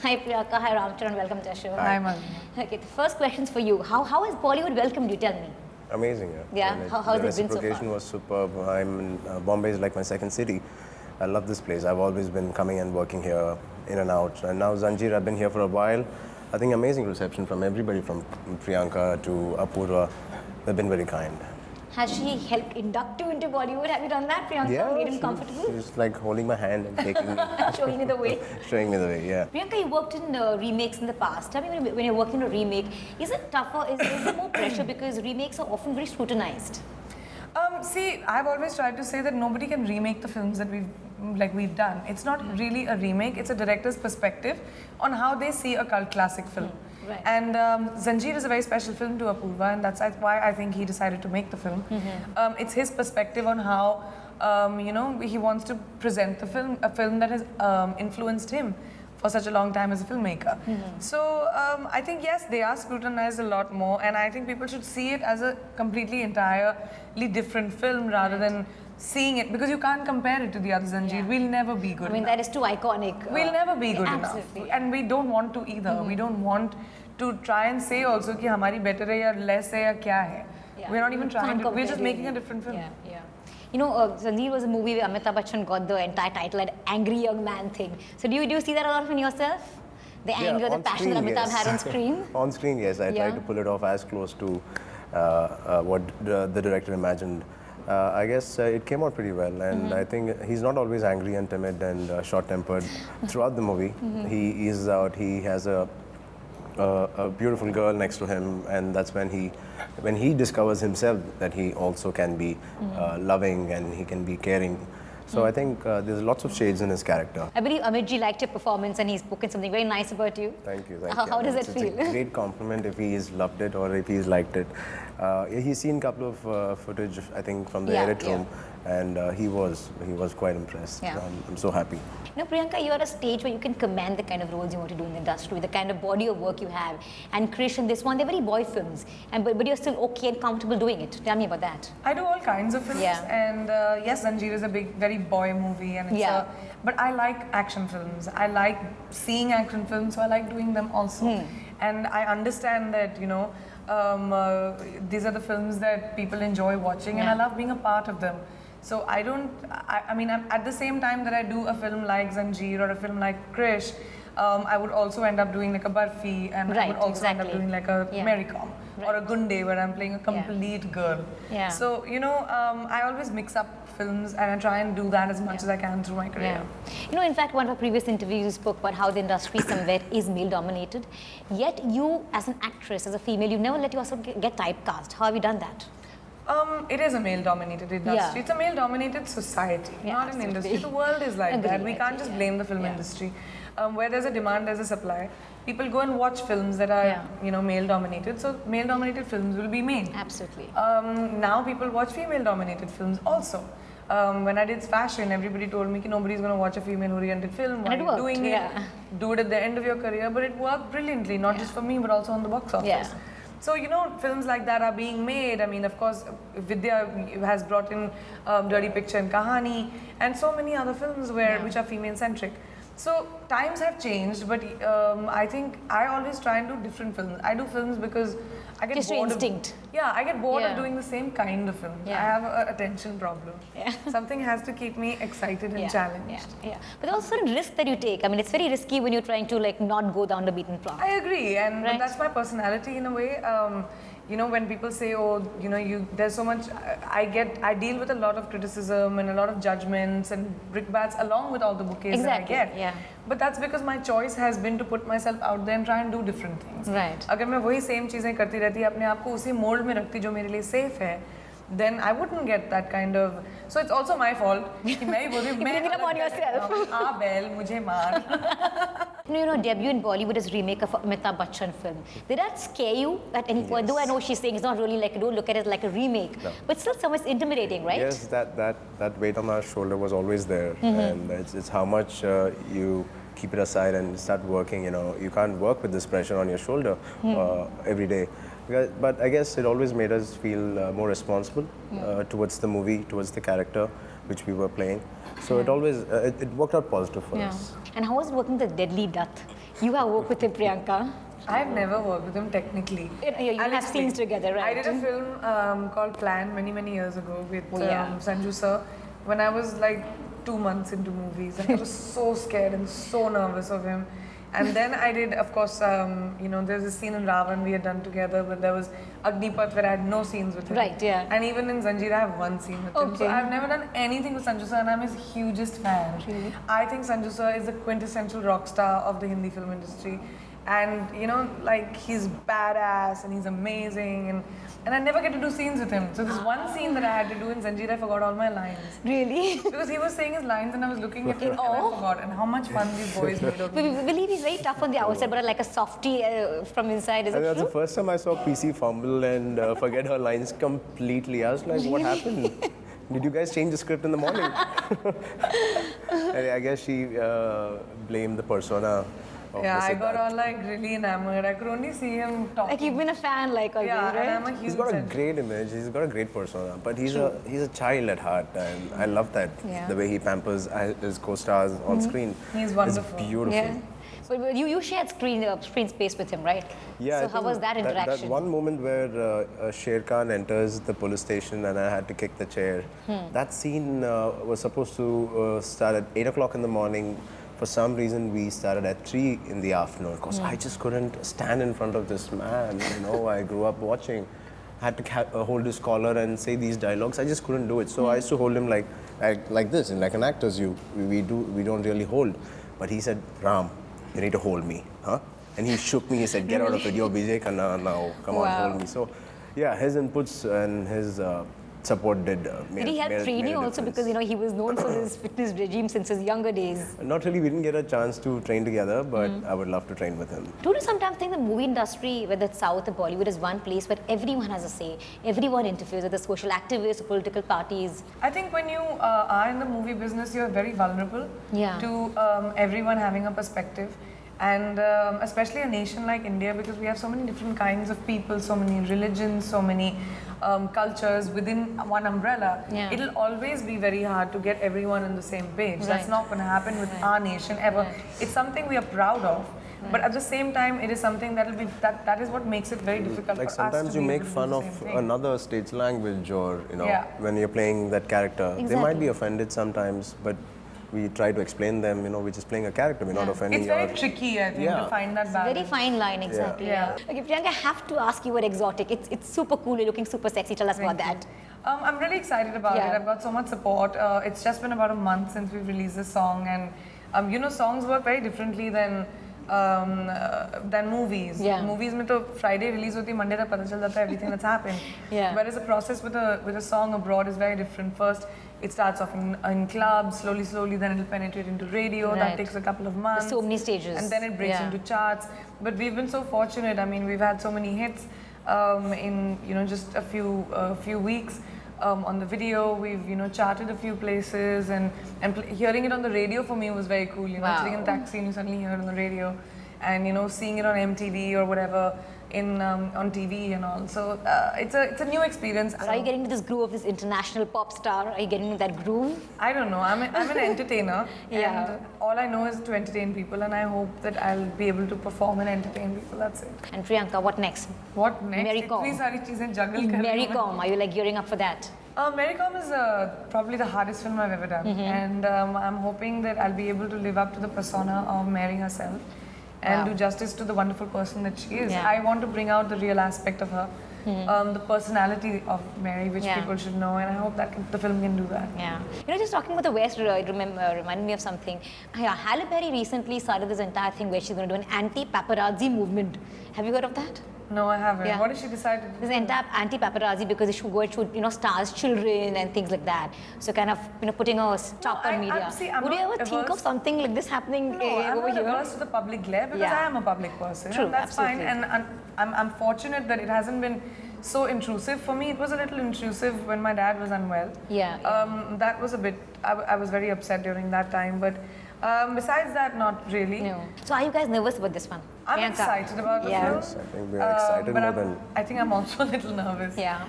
Hi Priyanka, hi Ram Charan, welcome to our show. Hi, Madhu. Okay, the first question's for you. How has Bollywood welcomed you? Tell me. Amazing, yeah. Yeah, how's the it been so reciprocation far? was superb. I'm in Bombay is like my second city. I love this place. I've always been coming and working here, in and out. And now Zanjeer, I've been here for a while. I think amazing reception from everybody, from Priyanka to Apoorva. They've been very kind. Has she helped induct you into Bollywood? Have you done that, Priyanka? Made him comfortable? She's like holding my hand and taking me, Showing you the way. showing me the way, yeah. Priyanka, you worked in remakes in the past. Tell me, when you're working on a remake, is it tougher? Is there more pressure because remakes are often very scrutinized? See, I've always tried to say that nobody can remake the films that we've done. It's not really a remake, it's a director's perspective on how they see a cult classic film. Right. And Zanjeer is a very special film to Apoorva, and that's why I think he decided to make the film. It's his perspective on how he wants to present the film, a film that has influenced him for such a long time as a filmmaker. So I think yes, they are scrutinized a lot more, and I think people should see it as a completely entirely different film rather than seeing it, because you can't compare it to the other Zanjeer. Yeah. We'll never be good enough. That is too iconic. We'll never be good absolutely. enough, and we don't want to either. We don't want to try and say also कि हमारी better है या less है या क्या है. Yeah. We're not even trying to. We're just Compare, making a really. different film. Yeah. You know, Zanjeer was a movie where Amitabh Bachchan got the entire title at Angry Young Man thing. So do you see that a lot in yourself? The anger, the on passion that screen, Amitabh yes. had on screen? On screen, yes. I Yeah. tried to pull it off as close to what the director imagined. I guess it came out pretty well, and I think he's not always angry and timid and short-tempered throughout the movie. He eases out. He has a beautiful girl next to him, and that's when he discovers himself that he also can be loving and he can be caring. So I think there's lots of shades in his character. I believe Amitji liked your performance and he's spoken something very nice about you. Thank you. How does it It's feel? a great compliment if he's loved it or if he's liked it. He's seen a couple of footage, I think, from the edit room, and he was quite impressed. Yeah. I'm so happy. You know, Priyanka, you're at a stage where you can command the kind of roles you want to do in the industry, the kind of body of work you have. And Krrish and this one, they're very boy films, but you're still okay and comfortable doing it. Tell me about that. I do all kinds of films, and yes, Zanjeer is a very boy movie, and it's but I like action films. I like seeing action films, so I like doing them also. And I understand that these are the films that people enjoy watching, and I love being a part of them. So I mean, at the same time that I do a film like Zanjeer or a film like Krrish, I would also end up doing like a Barfi, and I would also end up doing like a Mary Com or a Gunde, where I'm playing a complete girl. So I always mix up films, and I try and do that as much as I can through my career. You know, in fact, one of our previous interviews you spoke about how the industry somewhere is male dominated, yet you as an actress, as a female, you never let yourself get typecast. How have you done that? It is a male-dominated industry. It's a male-dominated society, not an industry. The world is like that. We can't just blame the film industry. Where there's a demand, there's a supply. People go and watch films that are, male-dominated. So male-dominated films will be made. Absolutely. Now people watch female-dominated films also. When I did fashion, everybody told me nobody's going to watch a female-oriented film. Why are you doing it? Do it at the end of your career. But it worked brilliantly, not just for me, but also on the box office. So, films like that are being made. I mean, of course, Vidya has brought in Dirty Picture and Kahani, and so many other films which are female-centric. So, times have changed, but I think I always try and do different films. I do films because I get bored I get bored of doing the same kind of film. I have an attention problem. Something has to keep me excited and challenged. But also the risk that you take. I mean, it's very risky when you're trying to not go down the beaten path. I agree, and but that's my personality in a way. When people say, there's so much, I deal with a lot of criticism and a lot of judgments and brickbats along with all the bouquets that I get. But that's because my choice has been to put myself out there and try and do different things. अगर मैं वही same चीजें करती रहती अपने आप को उसी mold में रखती जो मेरे लिए safe है, then I wouldn't get that kind of. So it's also my fault कि मैं ही बोल रही हूँ मैं bring it on yourself. Belle मुझे मार. Debut in Bollywood is remake of Amitabh Bachchan film. Did that scare you at any point? Though I know she's saying it's not really don't look at it like a remake, but still somewhat intimidating, right? Yes, that weight on our shoulder was always there, and it's how much you keep it aside and start working. You can't work with this pressure on your shoulder every day. But I guess it always made us feel more responsible towards the movie, towards the character which we were playing. So it always it worked out positive for us. And how was it working with Deadly Dutt? You have worked with him, Priyanka. I've never worked with him technically. You have scenes together, right? I did a film called Plan many years ago with Sanju sir when I was like 2 months into movies, and I was so scared and so nervous of him. And then I did, of course, there's a scene in Ravan we had done together, but there was Agnipath where I had no scenes with him. Right, yeah. And even in Zanjeer, I have one scene with him. So I've never done anything with Sanju sir, and I'm his hugest fan. Really? I think Sanju sir is the quintessential rock star of the Hindi film industry. And he's badass and he's amazing, and I never get to do scenes with him. So this one scene that I had to do in Zanjeer, I forgot all my lines. Really? Because he was saying his lines and I was looking at him and I forgot. And how much fun these boys made of me. We believe he's very tough on the outside, but like a softie from inside. Is it That's true? the first time I saw PC fumble and forget her lines completely. I was like, what happened? Did you guys change the script in the morning? And I guess she blamed the persona. Yeah, I got all really enamored. I could only see him talking. Like you've been a fan, like always, right? And I'm a huge He's got a fan. great image. He's got a great persona, but he's a child at heart, and I love that. Yeah. The way he pampers his co-stars on screen. He's wonderful. It's beautiful. Yeah. But you shared screen space with him, right? Yeah. So I how think was that interaction? That one moment where Sher Khan enters the police station and I had to kick the chair. That scene was supposed to start at 8 o'clock in the morning. For some reason, we started at 3 in the afternoon because I just couldn't stand in front of this man. I grew up watching. I had to hold his collar and say these dialogues. I just couldn't do it. So I used to hold him like this, and like an actor's we don't really hold. But he said, Ram, you need to hold me, huh? And he shook me. He said, get out of it. You're BJ Khanna now. Come on, hold me. So, yeah, his inputs and his support did he help train you also because he was known for his fitness regime since his younger days? Not really. We didn't get a chance to train together, but I would love to train with him. Don't you sometimes think the movie industry, whether it's South or Bollywood, is one place where everyone has a say, everyone interferes, whether social activists or political parties? I think when you are in the movie business, you're very vulnerable to everyone having a perspective. And especially a nation like India, because we have so many different kinds of people, so many religions, so many cultures within one umbrella, it'll always be very hard to get everyone on the same page. Right. That's not going to happen with our nation ever. Right. It's something we are proud of, but at the same time, it is something that is what makes it very difficult like for us to sometimes you make fun of another state's language, or when you're playing that character, they might be offended sometimes, but we try to explain them, we're just playing a character, we're not offending. It's very tricky, I think, to find that balance. Very fine line, exactly. Yeah. Okay, Priyanka, I have to ask you what exotic. It's super cool, you're looking super sexy. Tell us about that. I'm really excited about it. I've got so much support. It's just been about a month since we've released this song, and songs work very differently than movies. Movies mein to Friday release hoti, Monday tak pata chal jata hai everything that's happened. Whereas the process with a song abroad is very different. First, it starts off in clubs, slowly, then it'll penetrate into radio. Right. That takes a couple of months. There's so many stages. And then it breaks into charts. But we've been so fortunate. I mean, we've had so many hits in just a few weeks. On the video, we've charted a few places, and hearing it on the radio for me was very cool. Sitting in a taxi and you suddenly hear it on the radio, and seeing it on MTV or whatever on TV and all. So it's a new experience. So are you getting into this groove of this international pop star? Are you getting into that groove? I don't know. I'm an entertainer, and all I know is to entertain people, and I hope that I'll be able to perform and entertain people. That's it. And Priyanka, what next? What next? Mary Kom. Mary Kom, are you gearing up for that? Mary Kom is probably the hardest film I've ever done, and I'm hoping that I'll be able to live up to the persona of Mary herself and do justice to the wonderful person that she is. I want to bring out the real aspect of her, the personality of Mary, which people should know, and I hope that the film can do that. Yeah. Just talking about the West, reminded me of something. Halle Berry recently started this entire thing where she's going to do an anti-paparazzi movement. Have you heard of that? No, I haven't. What did she decide to do? This entire anti-paparazzi, because it should go to stars' children and things like that. So kind of putting a stop on media. Would you ever think of something like this happening over here? I'm not averse to the public glare because I am a public person. True, and that's absolutely. fine. And I'm fortunate that it hasn't been so intrusive. For me, it was a little intrusive when my dad was unwell. That was a bit. I was very upset during that time, but Besides that, not really. No. So are you guys nervous about this one? I'm Priyanka? excited about the Yeah. film. Yes, I think we are excited but more I'm- than. I think I'm also a little nervous. Yeah.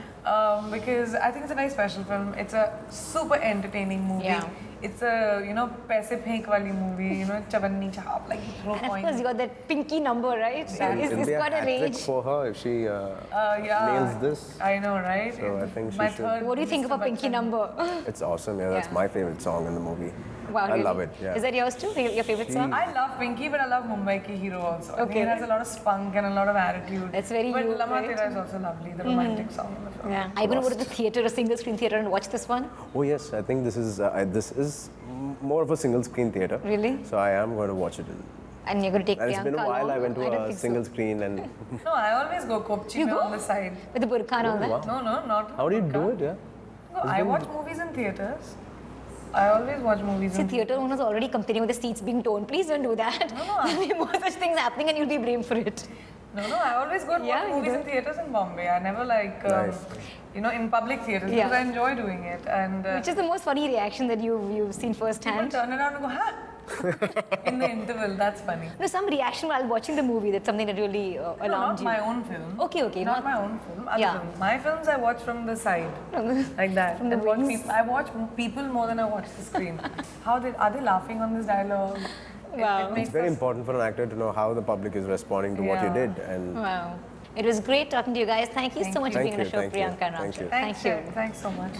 Because I think it's a very special film. It's a super entertaining movie. Yeah. It's a, paise phenk wali movie, chavanni chap, like you throw And of coins. course, you got that pinky number, right? It'll It's be a got a hat-trick range. for her if she Yeah. nails this. I know, right? So I think she My should. third What do you think of a Mr. pinky Bachchan. number? It's awesome. Yeah, that's Yeah. my favorite song in the movie. Wow, I really? love it. Yeah. Is that yours too? Your favorite song? I love Pinky, but I love Mumbai Ki Hero also. I think Okay. it has a lot of spunk and a lot of attitude. That's very But you, Lama right? Tera is also lovely, the romantic song in the film. Yeah. Are you going to go to the theater, a single screen theater, and watch this one? Oh yes, I think this is more of a single screen theater. Really? So I am going to watch it. And you're going to take And it's been a Priyanka while. along? I went to don't a think single so. screen and. No, I always go Kopchi You mein go? on the side. With the burqa and all that? wow. No, not. How do you do Burqa. it? Yeah. No, I watch movies in theaters. I always watch movies See, in theater owners are already complaining with the seats being torn. Please don't do that. There'll be more such things happening and you'll be blamed for it. No, I always go to Yeah, watch you movies do. in theaters in Bombay. I never Nice. in public theaters Yeah. because I enjoy doing it. And Which is the most funny reaction that you've seen people firsthand? turn around and go, huh? In the interval, that's funny. No, some reaction while watching the movie, that's something that really No, alarmed not you. my own film. Okay, Not my own film. Other Yeah. films. My films I watch from the side, like that. From the And watch wings. I watch people more than I watch the screen. Are they laughing on this dialogue? Wow. It makes It's very us- important for an actor to know how the public is responding to what you Yeah. did, and Wow. It was great talking to you guys. Thank you so much for Thank being on the you, show, thank you, Priyanka and Ram thank you. Charan. Thank you. Thanks so much.